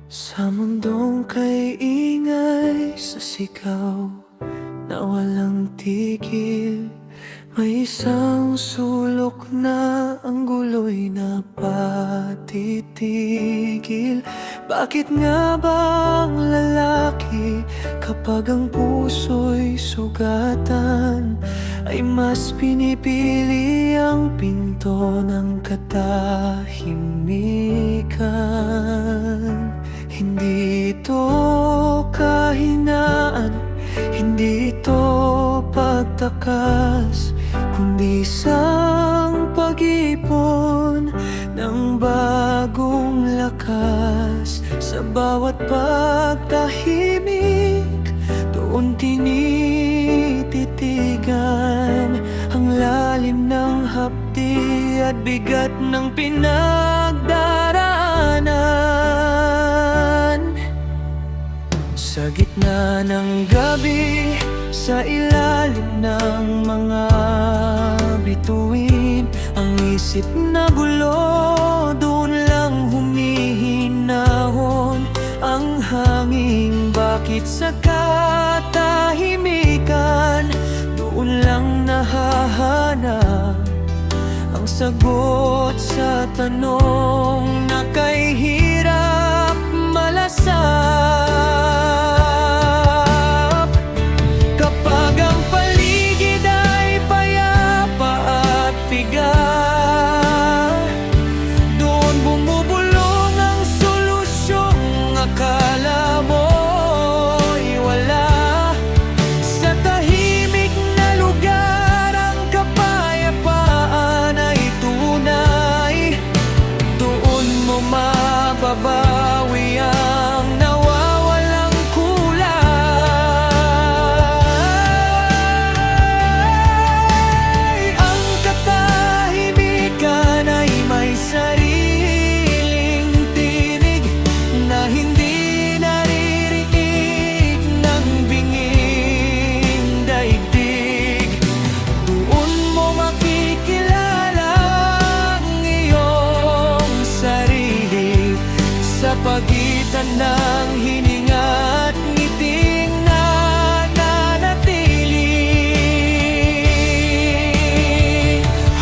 Sa mundong kay ingay, sa sigaw na walang tigil, may isang sulok na ang gulo'y napatitigil. Bakit nga ba ang lalaki, kapag ang puso'y sugatan, ay mas pinipili ang pinto ng katahimikan? Hindi ito kahinaan, hindi ito pagtakas, kundi isang pag-ipon ng bagong lakas. Sa bawat pagtahimik, doon tinititigan ang lalim ng hapdi at bigat ng pinagdaraanan. Sa gitna ng gabi, sa ilalim ng mga bituin, ang isip na gulo, doon lang humihinahon ang hangin. Bakit sa katahimikan, doon lang nahahanap ang sagot sa tanong na kay hirap malasap. Kapag ang paligid ay payapa at piga, doon bumubulong ang solusyong akala mo'y wala. Sa tahimik na lugar, ang kapayapaan ay tunay. Doon mo mababawi ang nawawalang kulay. Ang katahimikan ay may sariling tinig na hindi naririnig ng binging daigdig. Doon mo makikilala ang iyong sarili sa pagitan ng hininga at ngiting nananatili.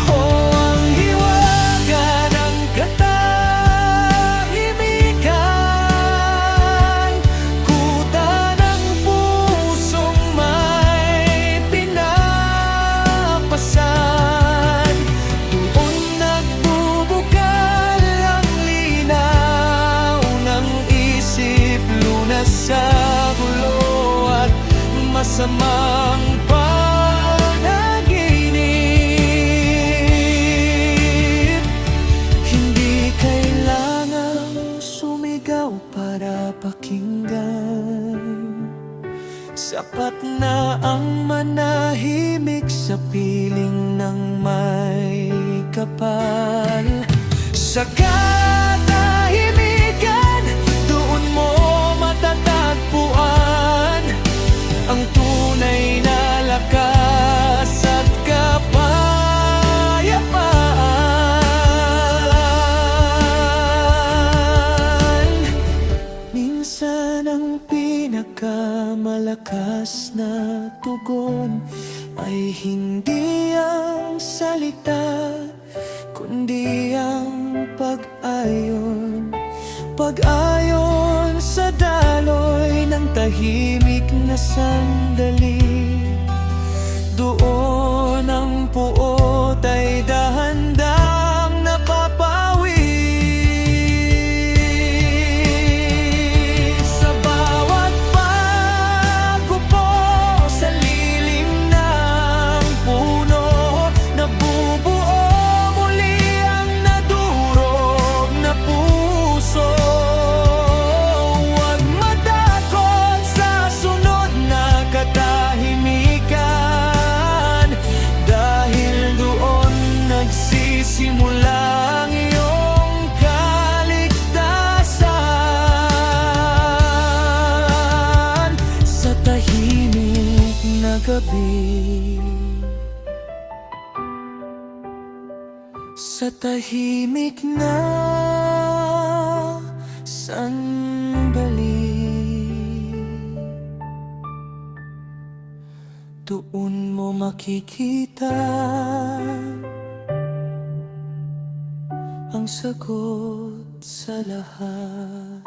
Ang hiwaga ng katahimikan, kuta ng pusong may pinapasan. Doon nagbubukal ang linaw ng isip, lunas sa gulo at masamang panaginip. Hindi kailangang sumigaw para pakinggan, sapat na ang manahimik sa piling ng may kapal. Sa katahimikan, doon mo matatagpuan ang tunay na lakas at kapayapaan. Minsan ang pinakamalakas na tugon ay hindi ang salita, kundi ang pag-ayon. Pag-ayon sa daloy ng tahimik na sandali. Doon ang puot ay dahan-dahang napapawi. Sa bawat pag-upo sa lilim ng puno, nabubuo muli ang nadurog na puso. Huwag matakot sa sunod na katahimikan, dahil doon nagsisimula ang iyong kaligtasan. Sa tahimik na gabi, sa tahimik na sandali. Doon mo makikita ang sagot sa lahat.